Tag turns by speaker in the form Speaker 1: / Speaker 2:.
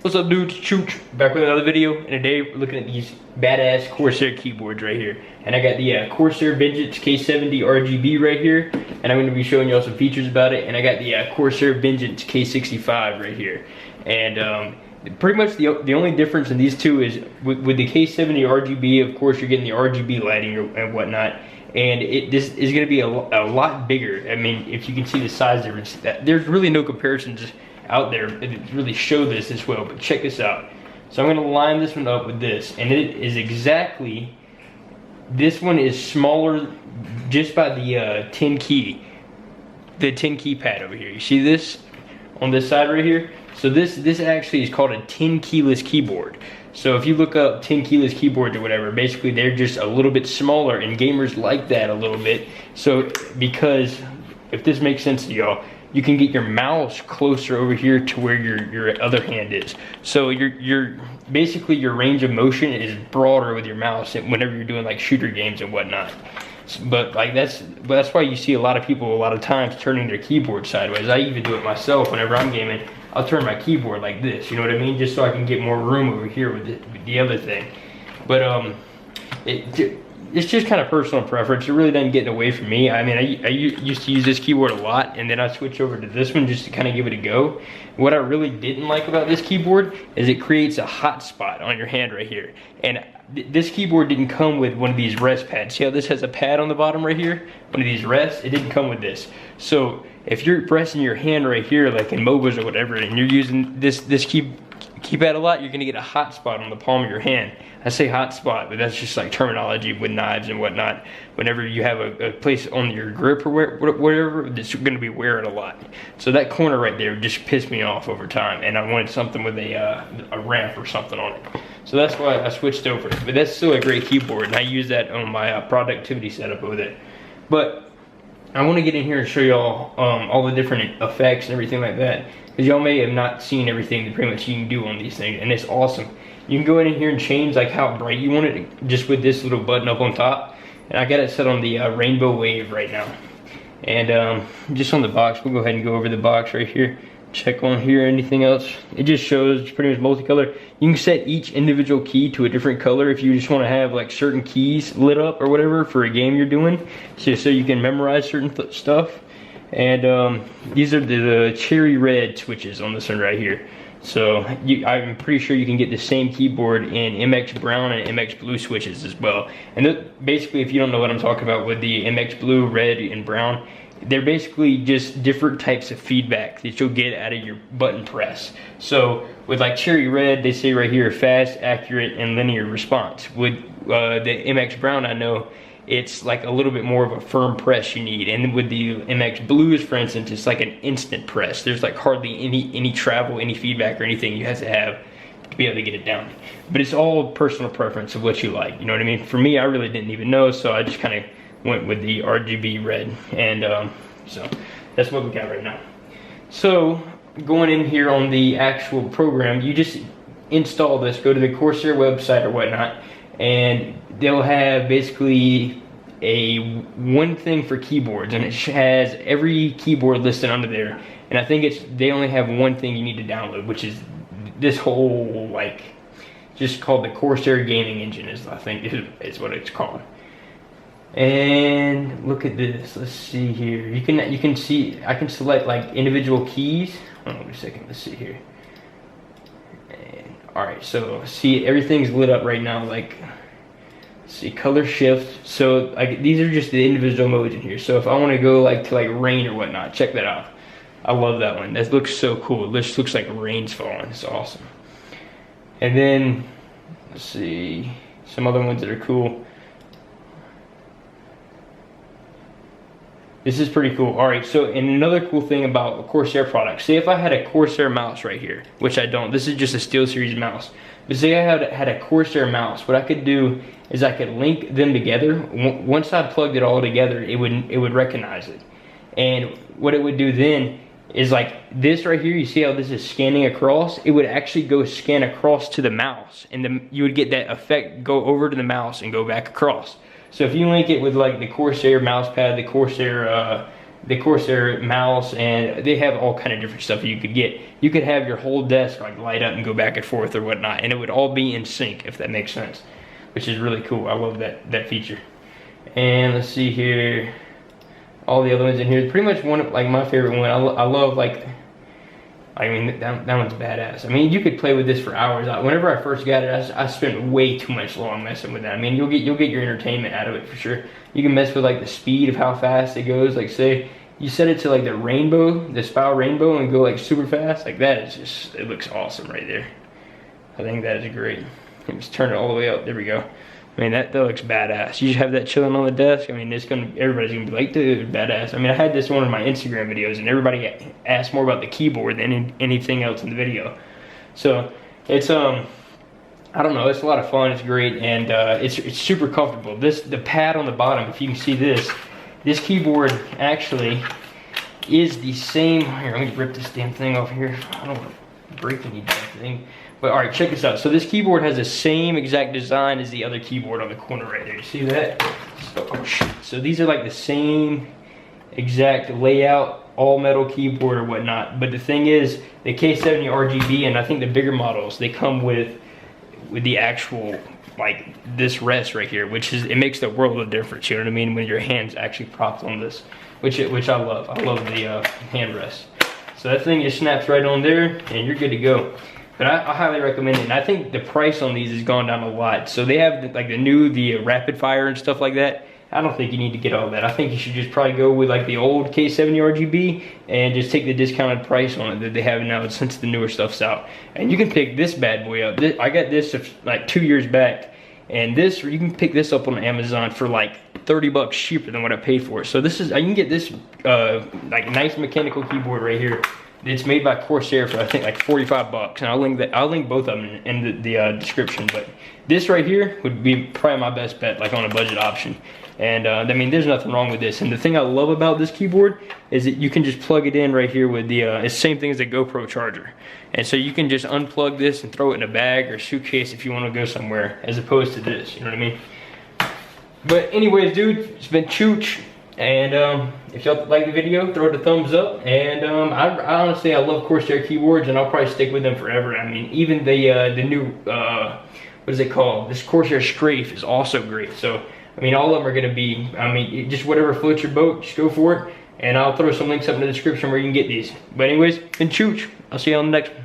Speaker 1: What's up, dudes? Chooch, back with another video, and today we're looking at these badass Corsair keyboards right here. And I got the Corsair Vengeance K70 RGB right here, and I'm going to be showing y'all some features about it. And I got the Corsair Vengeance K65 right here. And pretty much the only difference in these two is with the K70 RGB, of course, you're getting the RGB lighting and whatnot. And this is going to be a lot bigger. I mean, if you can see the size difference, there's really no comparisons out there that really show this as well, but check this out. So I'm going to line this one up with this, and it is exactly, this one is smaller just by the 10 key pad over here. You see this on this side right here? So this actually is called a 10 keyless keyboard. So if you look up 10 keyless keyboards or whatever, basically they're just a little bit smaller, and gamers like that a little bit. So because, if this makes sense to y'all, you can get your mouse closer over here to where your other hand is. So your basically your range of motion is broader with your mouse whenever you're doing like shooter games and whatnot. But like that's why you see a lot of people a lot of times turning their keyboard sideways. I even do it myself whenever I'm gaming. I'll turn my keyboard like this, you know what I mean? Just so I can get more room over here with the other thing. But it's just kind of personal preference. It really doesn't get away from me. I mean, I used to use this keyboard a lot, and then I switched over to this one just to kind of give it a go. What I really didn't like about this keyboard is it creates a hot spot on your hand right here. And this keyboard didn't come with one of these rest pads. See how this has a pad on the bottom right here? One of these rests, it didn't come with this. So if you're pressing your hand right here, like in MOBAs or whatever, and you're using this keypad a lot, you're gonna get a hot spot on the palm of your hand. I say hot spot, but that's just like terminology with knives and whatnot. Whenever you have a place on your grip or whatever, it's gonna be wearing a lot. So that corner right there just pissed me off over time, and I wanted something with a ramp or something on it. So that's why I switched over. But that's still a great keyboard, and I use that on my productivity setup with it. But I want to get in here and show y'all all the different effects and everything like that, because y'all may have not seen everything that pretty much you can do on these things, and it's awesome. You can go in here and change like how bright you want it just with this little button up on top, and I got it set on the rainbow wave right now. And just on the box, we'll go ahead and go over the box right here. Check on here, anything else. It just shows pretty much multicolor. You can set each individual key to a different color if you just want to have like certain keys lit up or whatever for a game you're doing, so you can memorize certain stuff. And these are the cherry red switches on this one right here. So I'm pretty sure you can get the same keyboard in MX brown and MX blue switches as well. And basically, if you don't know what I'm talking about with the MX blue, red, and brown, they're basically just different types of feedback that you'll get out of your button press. So with like cherry red, they say right here, fast, accurate, and linear response. With the MX brown, I know it's like a little bit more of a firm press you need. And with the MX blues, for instance, it's like an instant press. There's like hardly any travel, any feedback or anything you have to be able to get it down. But it's all personal preference of what you like, you know what I mean? For me, I really didn't even know, so I just kind of went with the RGB red. And so that's what we got right now. So going in here on the actual program, you just install this, go to the Corsair website or whatnot, and they'll have basically one thing for keyboards, and it has every keyboard listed under there. And I think they only have one thing you need to download, which is this whole like just called the Corsair gaming engine, I think is what it's called. And look at this. Let's see here. You can see I can select like individual keys. Hold on a second. Let's see here. And all right, so see everything's lit up right now. Like, see color shift. So like these are just the individual modes in here. So if I want to go like to like rain or whatnot, check that out. I love that one. That looks so cool. It just looks like rain's falling. It's awesome. And then let's see some other ones that are cool. This is pretty cool. All right, so and another cool thing about a Corsair product, say if I had a Corsair mouse right here, which I don't, this is just a SteelSeries mouse, but say I had a Corsair mouse, what I could do is I could link them together. Once I plugged it all together, it would recognize it. And what it would do then is like this right here, you see how this is scanning across? It would actually go scan across to the mouse, and then you would get that effect go over to the mouse and go back across. So if you link it with like the Corsair mouse pad, the Corsair the Corsair mouse, and they have all kind of different stuff you could get. You could have your whole desk like light up and go back and forth or whatnot, and it would all be in sync, if that makes sense, which is really cool. I love that feature. And let's see here, all the other ones in here. Pretty much one of like my favorite one. I love like, I mean that one's badass. I mean, you could play with this for hours. Whenever I first got it, I spent way too much long messing with that. I mean, you'll get your entertainment out of it for sure. You can mess with like the speed of how fast it goes. Like say you set it to like the rainbow, the spiral rainbow, and go like super fast. Like that is just, it looks awesome right there. I think that is great. Let me just turn it all the way up. There we go. I mean, that looks badass. You just have that chilling on the desk. I mean, everybody's gonna be like, dude, badass. I mean, I had this one in my Instagram videos, and everybody asked more about the keyboard than anything else in the video. So it's I don't know, it's a lot of fun. It's great, and it's super comfortable. The pad on the bottom, if you can see this keyboard actually is the same. Here, let me rip this damn thing off here. I don't want to break any damn thing. But all right, check this out. So this keyboard has the same exact design as the other keyboard on the corner right there. You see that? So these are like the same exact layout, all metal keyboard or whatnot. But the thing is, the K70 RGB and I think the bigger models, they come with the actual like this rest right here, which is, it makes the world of difference. You know what I mean? When your hand's actually propped on this, which I love. I love the hand rest. So that thing just snaps right on there, and you're good to go. But I highly recommend it, and I think the price on these has gone down a lot. So they have like the rapid fire and stuff like that. I don't think you need to get all that. I think you should just probably go with like the old K70 RGB and just take the discounted price on it that they have now since the newer stuff's out. And you can pick this bad boy up. I got this like 2 years back, and this, you can pick this up on Amazon for like 30 bucks cheaper than what I paid for it. So this is, you can get this like nice mechanical keyboard right here. It's made by Corsair for I think like 45 bucks, and I'll link both of them in the description. But this right here would be probably my best bet, like on a budget option. And I mean, there's nothing wrong with this. And the thing I love about this keyboard is that you can just plug it in right here with the it's the same thing as a GoPro charger. And so you can just unplug this and throw it in a bag or suitcase if you want to go somewhere, as opposed to this. You know what I mean? But anyways, dude, it's been Chooch. And if y'all like the video, throw it a thumbs up. And I honestly, I love Corsair keyboards, and I'll probably stick with them forever. I mean, even the new what is it called? This Corsair Strafe is also great. So I mean, all of them are gonna be, I mean, just whatever floats your boat, just go for it. And I'll throw some links up in the description where you can get these. But anyways, been Chooch. I'll see you on the next one.